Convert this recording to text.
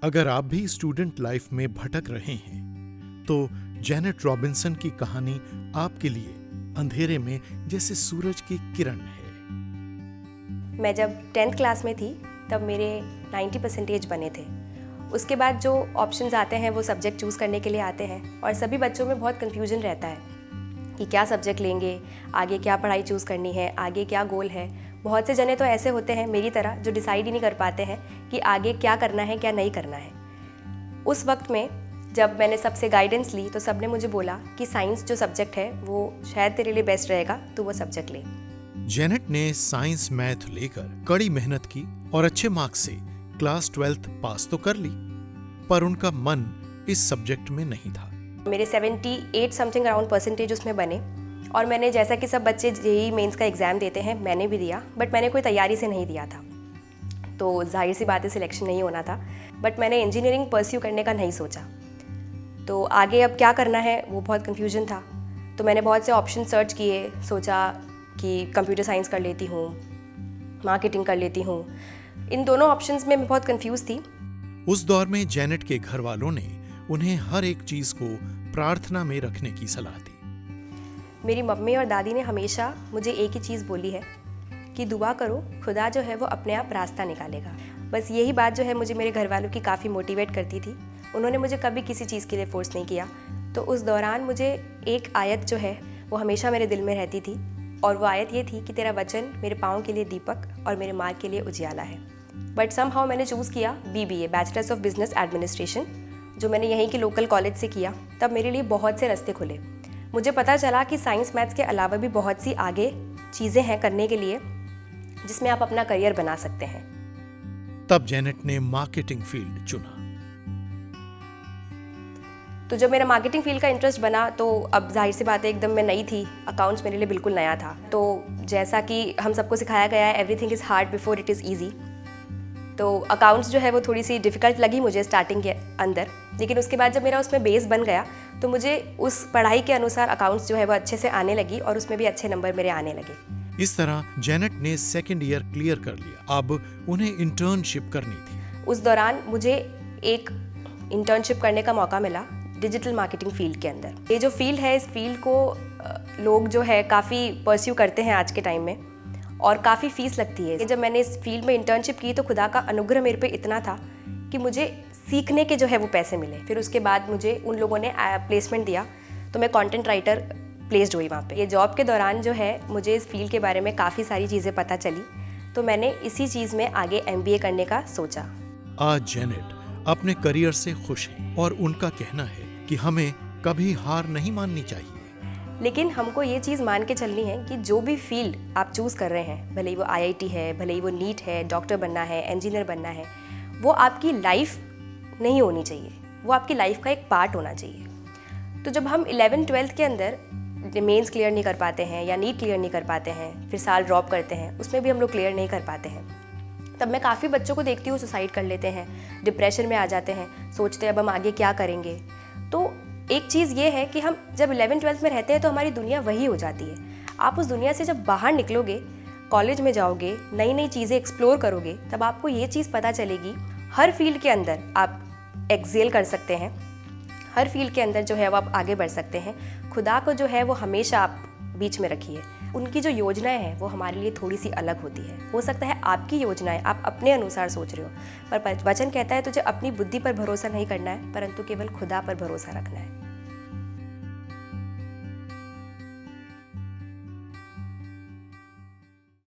अगर आप भी स्टूडेंट लाइफ में भटक रहे हैं तो जेनेट रॉबिन्सन की कहानी आपके लिए अंधेरे में जैसे सूरज की किरण है। मैं जब 10th क्लास में थी तब मेरे 90% बने थे। उसके बाद जो ऑप्शंस आते हैं वो सब्जेक्ट चूज़ करने के लिए आते हैं और सभी बच्चों में बहुत कन्फ्यूजन रहता है कि क्या सब्जेक्ट लेंगे, आगे क्या पढ़ाई चूज़ करनी है, आगे क्या गोल है। बहुत से जने तो ऐसे होते हैं मेरी तरह जो डिसाइड ही नहीं कर पाते हैं कि आगे क्या करना है क्या नहीं करना है। उस वक्त में जब मैंने सबसे गाइडेंस ली तो सबने मुझे बोला कि साइंस जो सब्जेक्ट है वो शायद तेरे लिए बेस्ट रहेगा, तू वो सब्जेक्ट ले। जेनेट ने साइंस मैथ लेकर कड़ी मेहनत की और अच्छे मार्क्स से क्लास 12th पास तो कर ली, पर उनका मन इस सब्जेक्ट में नहीं था। मेरे 78 समथिंग अराउंड परसेंटेज उसमें बने और मैंने, जैसा कि सब बच्चे जेईई मेंस का एग्ज़ाम देते हैं, मैंने भी दिया, बट मैंने कोई तैयारी से नहीं दिया था, तो जाहिर सी बात है सिलेक्शन नहीं होना था। बट मैंने इंजीनियरिंग परस्यू करने का नहीं सोचा, तो आगे अब क्या करना है वो बहुत कन्फ्यूजन था। तो मैंने बहुत से ऑप्शन सर्च किए, सोचा कि कंप्यूटर साइंस कर लेती हूँ, मार्केटिंग कर लेती हूँ। इन दोनों ऑप्शंस में मैं बहुत कंफ्यूज थी। उस दौर में जेनेट के घर वालों ने उन्हें हर एक चीज को प्रार्थना में रखने की सलाह दी। मेरी मम्मी और दादी ने हमेशा मुझे एक ही चीज़ बोली है कि दुआ करो, खुदा जो है वो अपने आप रास्ता निकालेगा। बस यही बात जो है मुझे मेरे घर वालों की काफ़ी मोटिवेट करती थी। उन्होंने मुझे कभी किसी चीज़ के लिए फोर्स नहीं किया। तो उस दौरान मुझे एक आयत जो है वो हमेशा मेरे दिल में रहती थी और वो आयत ये थी कि तेरा वचन मेरे पाँव के लिए दीपक और मेरे मार्ग के लिए उजियाला है। बट समहाउ मैंने चूज़ किया BBA, bachelors of business administration, जो मैंने यहीं के लोकल कॉलेज से किया। तब मेरे लिए बहुत से रास्ते खुले। मुझे पता चला कि साइंस मैथ्स के अलावा भी बहुत सी आगे चीज़ें हैं करने के लिए जिसमें आप अपना करियर बना सकते हैं। तब जेनेट ने मार्केटिंग फील्ड चुना। तो जब मेरा मार्केटिंग फील्ड का इंटरेस्ट बना तो अब जाहिर सी बात है एकदम मैं नई थी, अकाउंट्स मेरे लिए बिल्कुल नया था। तो जैसा कि हम सबको सिखाया गया है, everything is hard before it is easy. तो अकाउंट्स जो है वो थोड़ी सी डिफ़िकल्ट लगी मुझे स्टार्टिंग के अंदर, लेकिन उसके बाद जब मेरा उसमें बेस बन गया तो मुझे उस पढ़ाई के अनुसार अकाउंट्स जो है वो अच्छे से आने लगी और उसमें भी अच्छे नंबर मेरे आने लगे। इस तरह जेनेट ने सेकेंड ईयर क्लियर कर लिया। अब उन्हें इंटर्नशिप करनी थी। उस दौरान मुझे एक इंटर्नशिप करने का मौका मिला डिजिटल मार्केटिंग फील्ड के अंदर। ये जो फील्ड है, इस फील्ड को लोग जो है काफ़ी परस्यू करते हैं आज के टाइम में और काफ़ी फीस लगती है। जब मैंने इस फील्ड में इंटर्नशिप की तो खुदा का अनुग्रह मेरे पे इतना था कि मुझे सीखने के जो है वो पैसे मिले। फिर उसके बाद मुझे उन लोगों ने प्लेसमेंट दिया तो मैं कंटेंट राइटर प्लेस्ड हुई वहाँ पे। ये जॉब के दौरान जो है मुझे इस फील्ड के बारे में काफ़ी सारी चीज़ें पता चली, तो मैंने इसी चीज़ में आगे MBA करने का सोचा। आज जेनेट अपने करियर से खुश है और उनका कहना है कि हमें कभी हार नहीं माननी चाहिए। लेकिन हमको ये चीज़ मान के चलनी है कि जो भी फील्ड आप चूज़ कर रहे हैं, भले ही वो IIT है, भले ही वो नीट है, डॉक्टर बनना है, इंजीनियर बनना है, वो आपकी लाइफ नहीं होनी चाहिए, वो आपकी लाइफ का एक पार्ट होना चाहिए। तो जब हम 11th-12th के अंदर मेंस क्लियर नहीं कर पाते हैं या नीट क्लियर नहीं कर पाते हैं, फिर साल ड्रॉप करते हैं, उसमें भी हम लोग क्लियर नहीं कर पाते हैं, तब मैं काफ़ी बच्चों को देखती हूँ सुसाइड कर लेते हैं, डिप्रेशन में आ जाते हैं, सोचते हैं अब हम आगे क्या करेंगे। तो एक चीज़ ये है कि हम जब 11th-12th में रहते हैं तो हमारी दुनिया वही हो जाती है। आप उस दुनिया से जब बाहर निकलोगे, कॉलेज में जाओगे, नई नई चीज़ें एक्सप्लोर करोगे, तब आपको ये चीज़ पता चलेगी हर फील्ड के अंदर आप एक्सेल कर सकते हैं, हर फील्ड के अंदर जो है वो आप आगे बढ़ सकते हैं। खुदा को जो है वो हमेशा आप बीच में रखिए। उनकी जो योजनाएं हैं वो हमारे लिए थोड़ी सी अलग होती है। हो सकता है आपकी योजनाएं आप अपने अनुसार सोच रहे हो, पर वचन कहता है तुझे अपनी बुद्धि पर भरोसा नहीं करना है, परंतु केवल खुदा पर भरोसा रखना है।